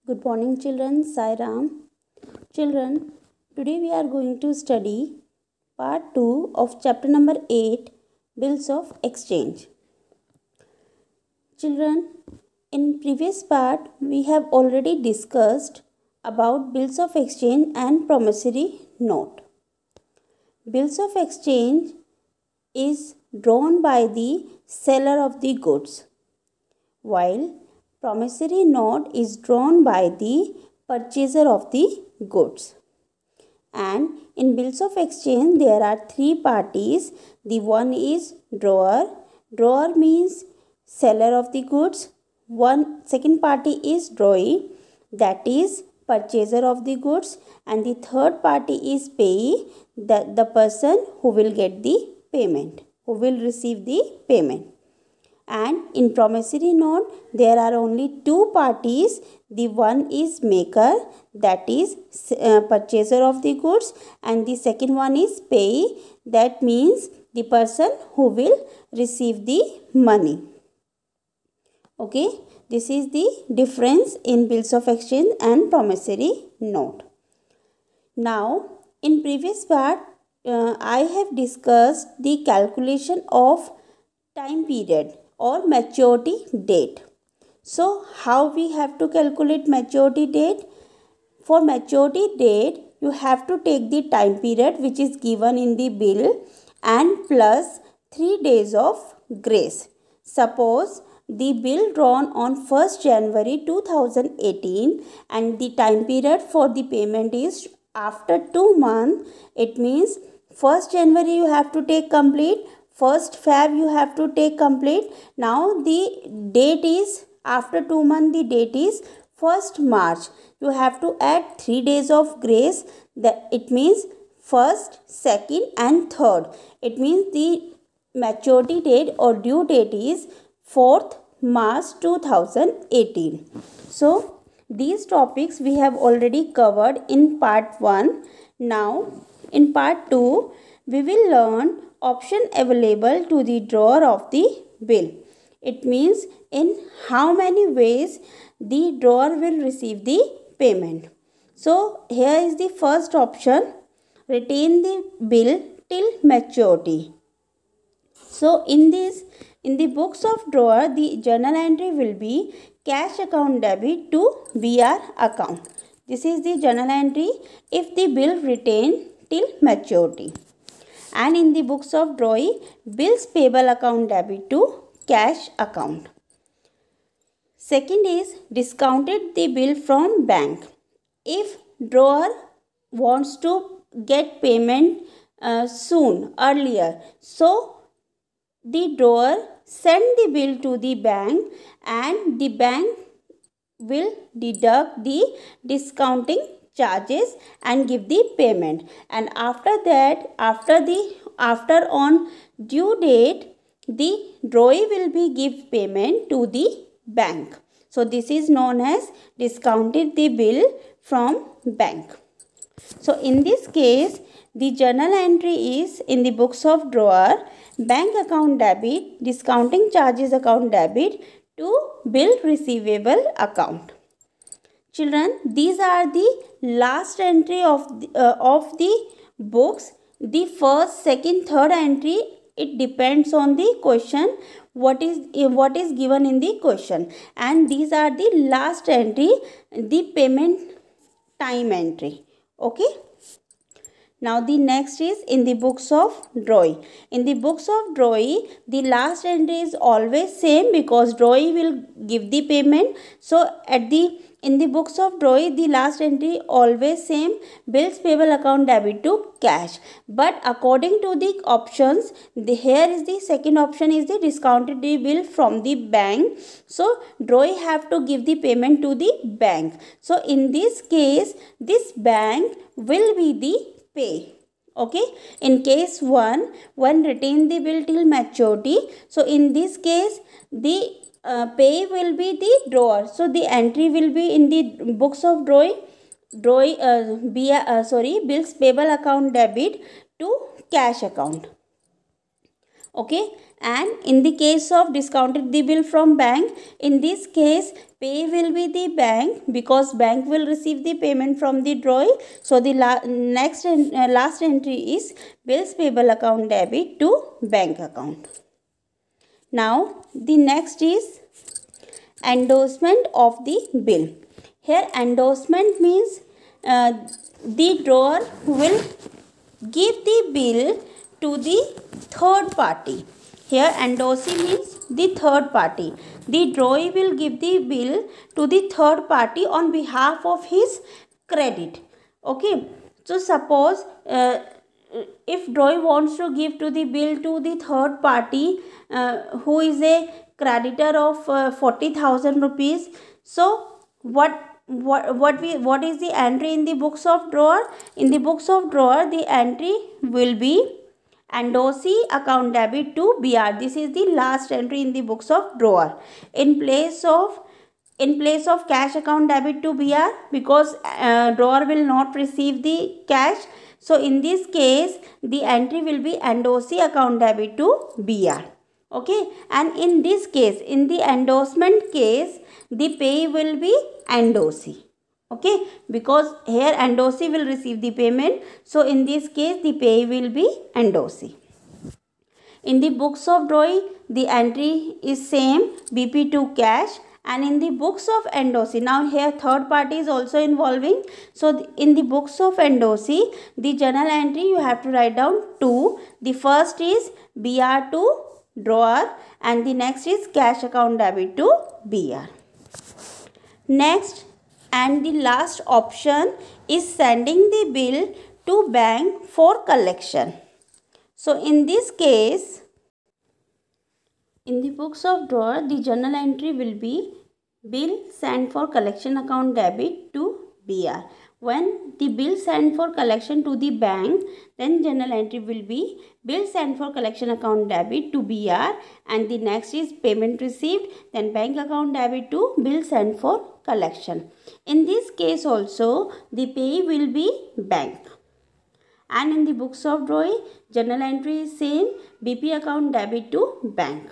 Good morning children, Sai Ram. Children, today we are going to study part 2 of chapter number 8, Bills of Exchange. Children, in previous part we have already discussed about bills of exchange and promissory note. Bills of exchange is drawn by the seller of the goods, while promissory note is drawn by the purchaser of the goods. And in bills of exchange there are three parties. The one is drawer. Drawer means seller of the goods. Second party is drawee, that is purchaser of the goods, and the third party is payee, the person who will get the payment, who will receive the payment. And in promissory note there are only two parties. The one is maker, that is purchaser of the goods, and the second one is payee, that means the person who will receive the money. Okay, this is the difference in bills of exchange and promissory note. Now in previous part I have discussed the calculation of time period or maturity date. So how we have to calculate maturity date? For maturity date you have to take the time period which is given in the bill and plus 3 days of grace. Suppose the bill drawn on 1st January 2018 and the time period for the payment is after 2 months. It means 1st January you have to take complete, 1st Feb you have to take complete. Now the date is after 2 months, the date is 1st March. You have to add 3 days of grace. It means 1st, 2nd and 3rd. It means the maturity date or due date is 4th March 2018. So these topics we have already covered in part 1. Now in part 2 we will learn option available to the drawer of the bill. It means in how many ways the drawer will receive the payment. So here is the first option, retain the bill till maturity. So in the books of drawer the journal entry will be cash account debit to BR account. This is the journal entry if the bill retained till maturity. And in the books of drawee, bills payable account debit to cash account. Second is discounted the bill from bank. If drawer wants to get payment earlier, so the drawer send the bill to the bank and the bank will deduct the discounting charges and give the payment. And after that, after on due date, the drawee will be give payment to the bank. So this is known as discounted the bill from bank. So in this case the journal entry is in the books of drawer, bank account debit, discounting charges account debit to bill receivable account. Children, these are the last entry of the books. The first, second, third entry, it depends on the question, what is given in the question, and these are the last entry, the payment time entry. Okay. Now the next is in the books of drawee. In the books of drawee, the last entry is always same because drawee will give the payment. So in the books of drawee, the last entry always same, bills payable account debit to cash. But according to the options, here is the second option is the discounted the bill from the bank. So drawee have to give the payment to the bank. So in this case, this bank will be the pay. Okay, in case 1 retain the bill till maturity. So in this case the pay will be the drawer. So the entry will be in the books of bills payable account debit to cash account. Okay, and in the case of discounted the bill from bank, in this case pay will be the bank, because bank will receive the payment from the drawee. So the last entry is bills payable account debit to bank account. Now the next is endorsement of the bill. Here endorsement means the drawer will give the bill to the third party. Here endorsee means the third party. The drawee will give the bill to the third party on behalf of his credit. Okay, so suppose if drawee wants to give to the bill to the third party who is a creditor of 40,000 rupees, so what is the entry in the books of drawer? In the books of drawer, the entry will be endorsee account debit to BR. This is the last entry in the books of drawer. In place of cash account debit to BR, because drawer will not receive the cash. So in this case, the entry will be endorsee account debit to BR. Okay, and in this case, in the endorsement case, the pay will be endorsee. Okay, because here endorsee will receive the payment. So in this case, the pay will be endorsee. In the books of drawee, the entry is same, BP to cash. And in the books of endorsee, now here third party is also involving. So in the books of endorsee, the journal entry you have to write down two. The first is BR to drawer and the next is cash account debit to BR. Next and the last option is sending the bill to bank for collection. So in this case, in the books of drawer, the journal entry will be bill sent for collection account debit to BR. When the bill sent for collection to the bank, then journal entry will be bill sent for collection account debit to BR, and the next is payment received, then bank account debit to bill sent for collection. In this case also, the pay will be bank. And in the books of drawee, journal entry is same, BP account debit to bank.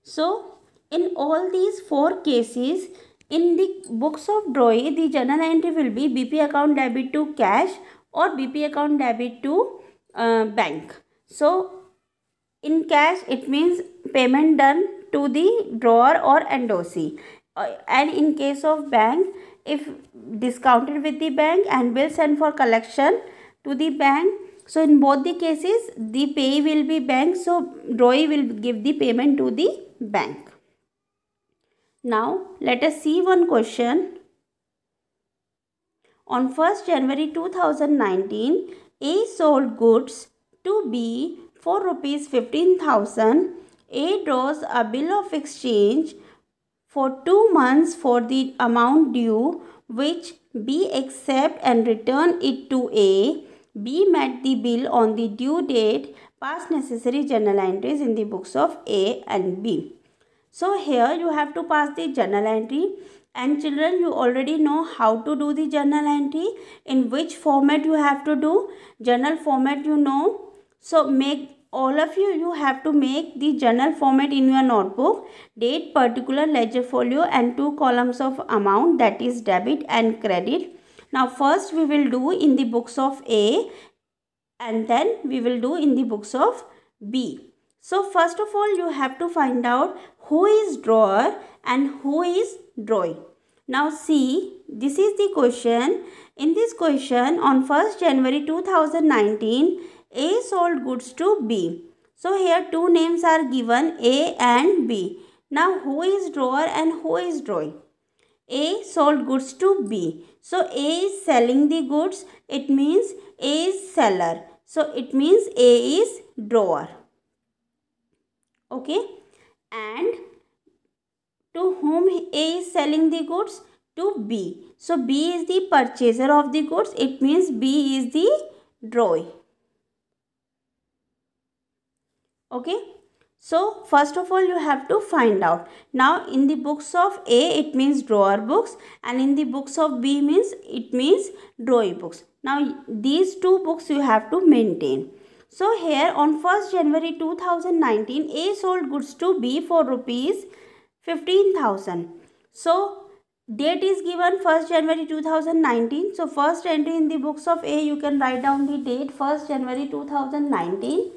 So in all these four cases, in the books of drawee, the journal entry will be BP account debit to cash or BP account debit to bank. So in cash, it means payment done to the drawer or endorsee. And in case of bank, if discounted with the bank and bill sent for collection to the bank, so in both the cases, the pay will be bank. So drawee will give the payment to the bank. Now, let us see one question. On 1st January 2019, A sold goods to B for rupees 15,000. A draws a bill of exchange for 2 months for the amount due, which B accept and return it to A. B met the bill on the due date. Pass necessary journal entries in the books of A and B. So here you have to pass the journal entry, and children, you already know how to do the journal entry, in which format you have to do. Journal format you know. So all of you have to make the journal format in your notebook. Date, particular, ledger folio and 2 columns of amount, that is debit and credit. Now first we will do in the books of A and then we will do in the books of B. So first of all, you have to find out who is drawer and who is drawee. Now see, this is the question. In this question, on 1st January 2019, A sold goods to B. So here two names are given, A and B. Now who is drawer and who is drawee? A sold goods to B. So A is selling the goods. It means A is seller. So it means A is drawer. Okay, and to whom A is selling the goods? To B. So B is the purchaser of the goods. It means B is the drawee. Okay, so first of all you have to find out. Now in the books of A it means drawer books, and in the books of B means it means drawee books. Now these two books you have to maintain. So here on 1st January 2019, A sold goods to B for rupees 15,000. So date is given 1st January 2019. So first entry in the books of A, you can write down the date 1st January 2019.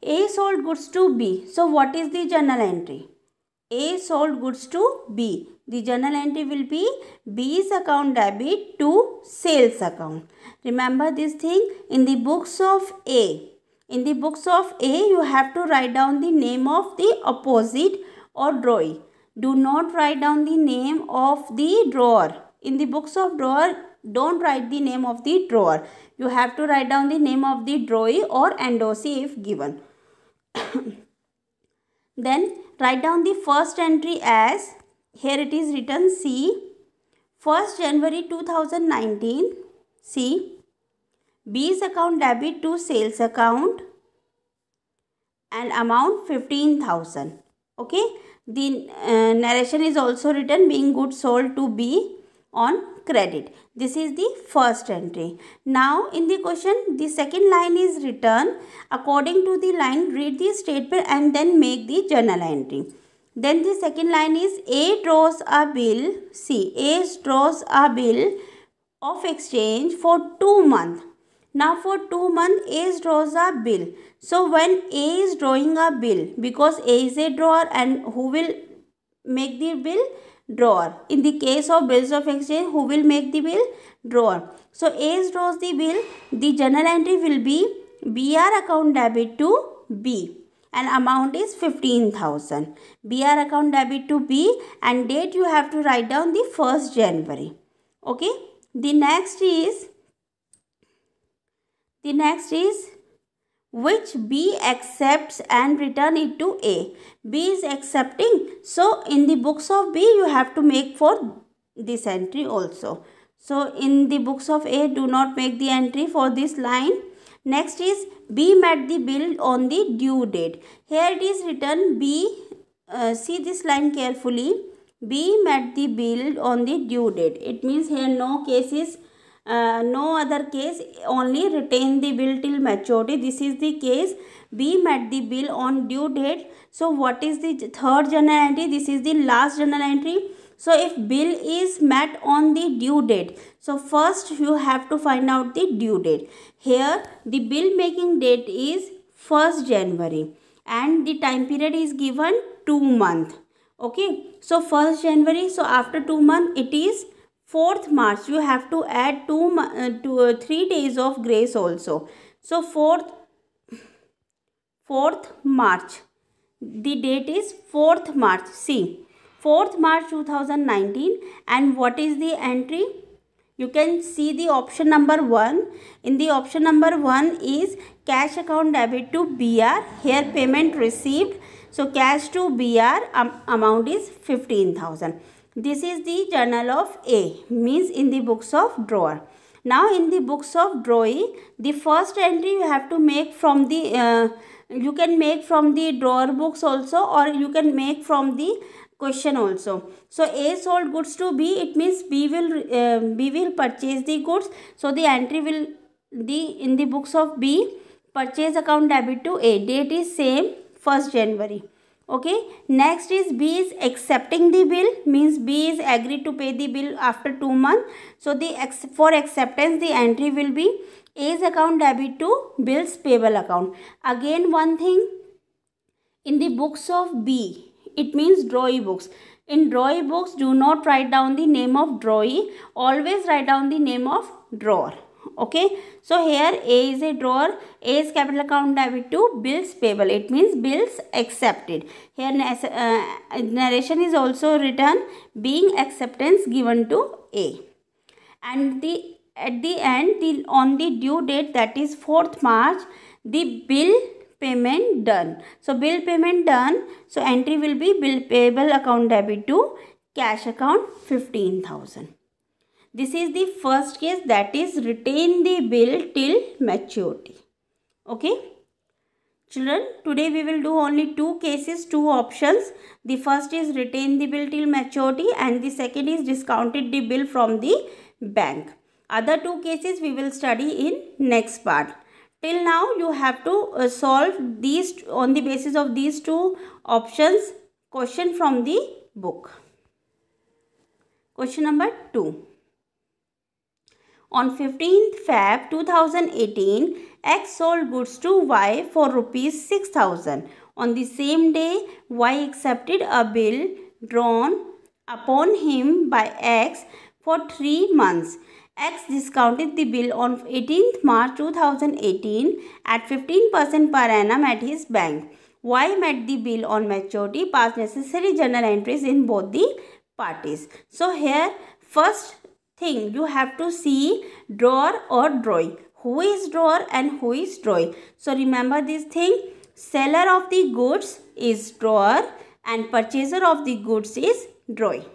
A sold goods to B. So what is the journal entry? A sold goods to B. The journal entry will be B's account debit to sales account. Remember this thing in the books of A. In the books of A, you have to write down the name of the opposite or drawee. Do not write down the name of the drawer. In the books of drawer, don't write the name of the drawer. You have to write down the name of the drawee or endorsee if given. Then write down the first entry as, here it is written C, 1st January 2019, C, B's account debit to sales account and amount 15,000. Okay, the narration is also written being goods sold to B on credit. This is the first entry. Now in the question, the second line is written. According to the line, read the statement and then make the journal entry. Then the second line is A draws a bill. See, A draws a bill of exchange for 2 months. Now for 2 months, A draws a bill. So when A is drawing a bill, because A is a drawer, and who will make the bill? Drawer. In the case of bills of exchange, who will make the bill? Drawer. So A draws the bill. The journal entry will be BR account debit to B and amount is 15,000. BR account debit to B and date you have to write down the 1st January. Okay. The next is which B accepts and return it to A. B is accepting. So in the books of B, you have to make for this entry also. So in the books of A, do not make the entry for this line. Next is B met the bill on the due date. Here it is written B, see this line carefully. B met the bill on the due date. It means here no cases. No other case, only retain the bill till maturity. This is the case. B met the bill on due date. So what is the third journal entry? This is the last journal entry. So if bill is met on the due date, so first you have to find out the due date. Here the bill making date is 1st January and the time period is given 2 months. Okay, so 1st January, so after 2 months it is 4th March. You have to add 3 days of grace also. So 4th March. The date is 4th March. See, 4th March 2019. And what is the entry? You can see the option number 1. In the option number 1 is cash account debit to BR. Here payment received. So cash to BR amount is 15,000. This is the journal of A, means in the books of drawer. Now in the books of drawee, the first entry you have to make from the, you can make from the drawer books also, or you can make from the question also. So A sold goods to B, it means B will purchase the goods. So the entry will in the books of B, purchase account debit to A. Date is same, 1st January. Okay, next is B is accepting the bill, means B is agreed to pay the bill after 2 months. So for acceptance the entry will be A's account debit to bills payable account. Again one thing, in the books of B, it means drawee books. In drawee books, do not write down the name of drawee, always write down the name of drawer. Okay, so here A is a drawer. A is capital account debit to bills payable. It means bills accepted. Here narration is also written being acceptance given to A. And at the end, on the due date, that is 4th March, the bill payment done. So bill payment done. So entry will be bill payable account debit to cash account 15,000. This is the first case, that is retain the bill till maturity. Okay. Children, today we will do only 2 cases, 2 options. The first is retain the bill till maturity and the second is discounted the bill from the bank. Other 2 cases we will study in next part. Till now you have to solve these on the basis of these two options question from the book. Question number 2. On 15th Feb 2018, X sold goods to Y for rupees 6,000. On the same day, Y accepted a bill drawn upon him by X for 3 months. X discounted the bill on 18th March 2018 at 15% per annum at his bank. Y met the bill on maturity, passed necessary journal entries in both the parties. So here first thing you have to see drawer or drawing. Who is drawer and who is drawing? So remember this thing. Seller of the goods is drawer and purchaser of the goods is drawing.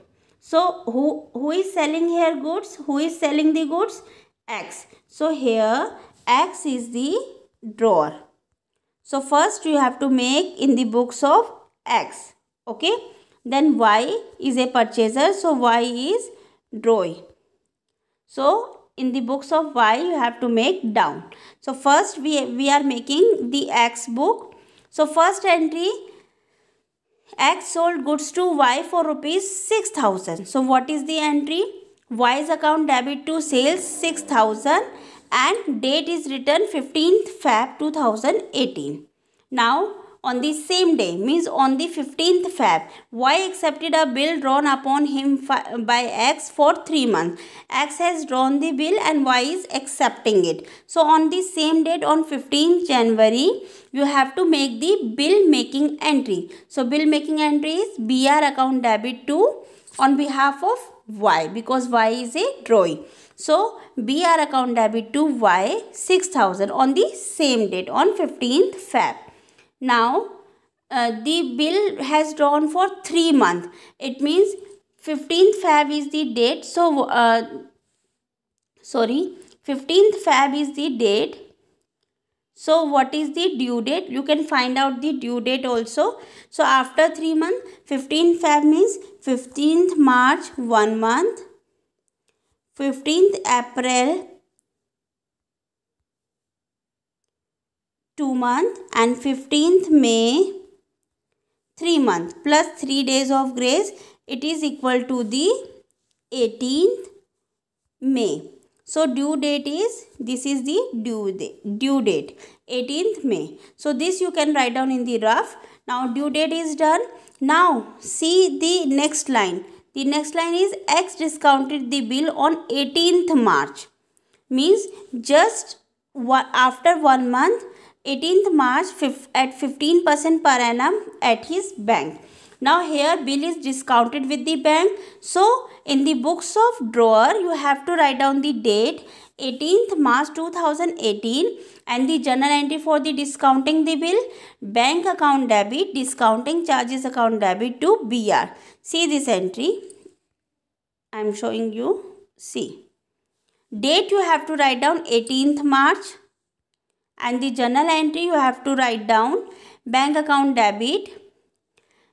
So who is selling here goods? Who is selling the goods? X. So here X is the drawer. So first you have to make in the books of X. Okay. Then Y is a purchaser. So Y is drawing. So in the books of Y you have to make down. So first we are making the X book. So first entry, X sold goods to Y for rupees 6,000. So what is the entry? Y's account debit to sales 6,000 and date is written 15th Feb 2018. Now on the same day, means on the 15th Feb, Y accepted a bill drawn upon him by X for 3 months. X has drawn the bill and Y is accepting it. So on the same date, on 15th January, you have to make the bill making entry. So bill making entry is BR account debit to on behalf of Y, because Y is a drawing. So BR account debit to Y 6,000 on the same date, on 15th Feb. Now the bill has drawn for 3 months. It means 15th Feb is the date. So 15th Feb is the date. So what is the due date? You can find out the due date also. So after 3 months, 15th Feb means 15th March 1 month, 15th April 2 months and 15th May 3 months plus 3 days of grace. It is equal to the 18th May. So due date is, this is the due date 18th May. So this you can write down in the rough. Now due date is done. Now see the next line. The next line is X discounted the bill on 18th March. Means just after 1 month, 18th March at 15% per annum at his bank. Now here bill is discounted with the bank. So in the books of drawer you have to write down the date 18th March 2018 and the journal entry for the discounting the bill, bank account debit, discounting charges account debit to BR. See this entry. I am showing you. See. Date you have to write down 18th March. And the journal entry you have to write down bank account debit,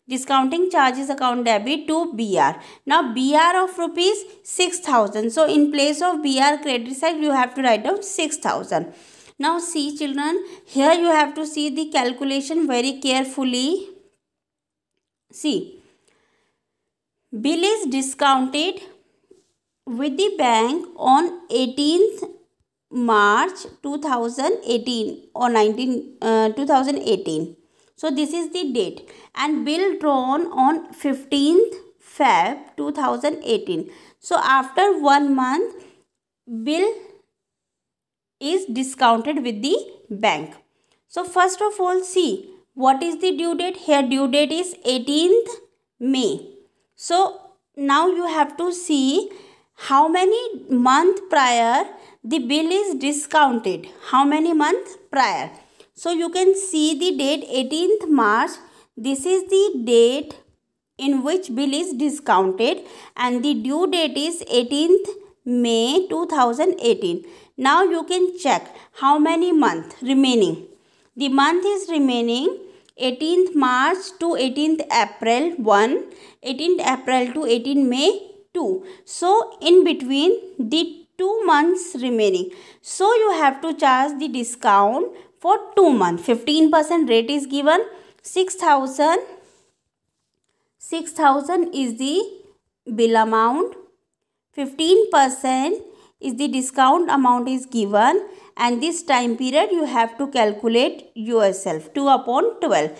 discounting charges account debit to BR. Now BR of rupees 6,000. So in place of BR credit side you have to write down 6,000. Now see children, here you have to see the calculation very carefully. See, bill is discounted with the bank on 18th March 2018 or 2018. So this is the date and bill drawn on 15th Feb 2018. So after 1 month bill is discounted with the bank. So first of all see what is the due date. Here due date is 18th May. So now you have to see how many month prior the bill is discounted. How many months prior? So you can see the date 18th March. This is the date in which bill is discounted and the due date is 18th May 2018. Now you can check how many months remaining. The month is remaining 18th March to 18th April 1, 18th April to 18th May 2. So in between the 2 months remaining. So you have to charge the discount for 2 months. 15% rate is given. 6,000 is the bill amount. 15% is the discount amount is given, and this time period you have to calculate yourself, 2 upon 12.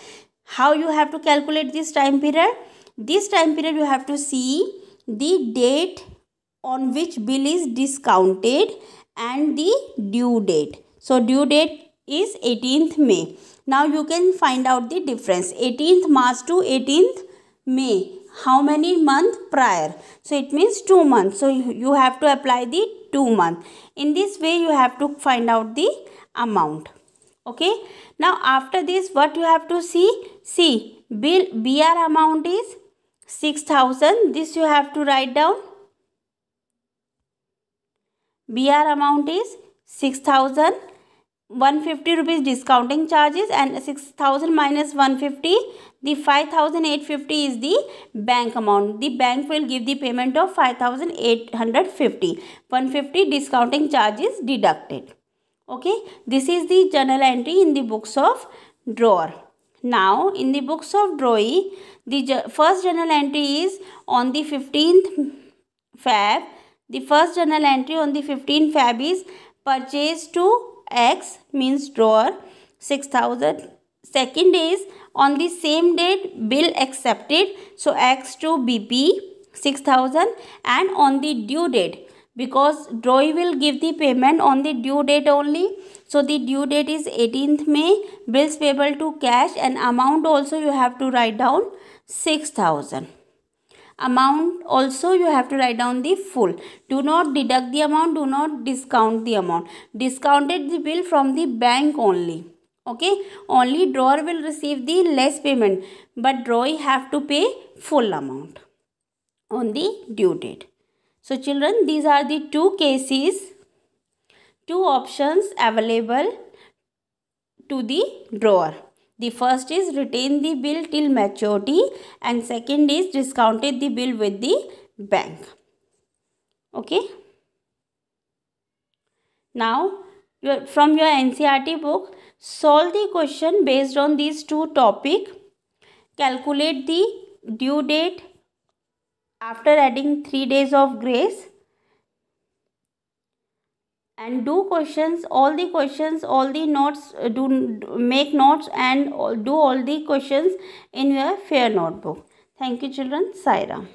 How you have to calculate this time period? This time period you have to see the date on which bill is discounted and the due date. So due date is 18th May. Now you can find out the difference. 18th March to 18th May. How many months prior? So it means 2 months. So you have to apply the 2 months. In this way you have to find out the amount. Okay. Now after this what you have to see? See, bill BR amount is 6,000. This you have to write down. BR amount is 6,000. 150 rupees discounting charges, and 6,000 minus 150, the 5,850 is the bank amount. The bank will give the payment of 5,850. 150 discounting charges deducted. Okay, this is the journal entry in the books of drawer. Now in the books of drawee, the first journal entry is on the 15th Feb. The first journal entry on the 15th Feb is purchase to X, means drawer, 6,000. Second is on the same date bill accepted, so X to BP, 6,000. And on the due date, because drawee will give the payment on the due date only, so the due date is 18th May. Bills payable to cash, and amount also you have to write down 6,000. Amount also you have to write down the full. Do not deduct the amount, do not discount the amount. Discounted the bill from the bank only. Okay, only drawer will receive the less payment, but drawee have to pay full amount on the due date. So children, these are the two cases, two options available to the drawer. The first is retain the bill till maturity, and second is discounted the bill with the bank. Okay. Now from your NCERT book, solve the question based on these two topics. Calculate the due date after adding 3 days of grace, and do questions, all the notes, make notes and do all the questions in your fair notebook. Thank you children. Sai Ram.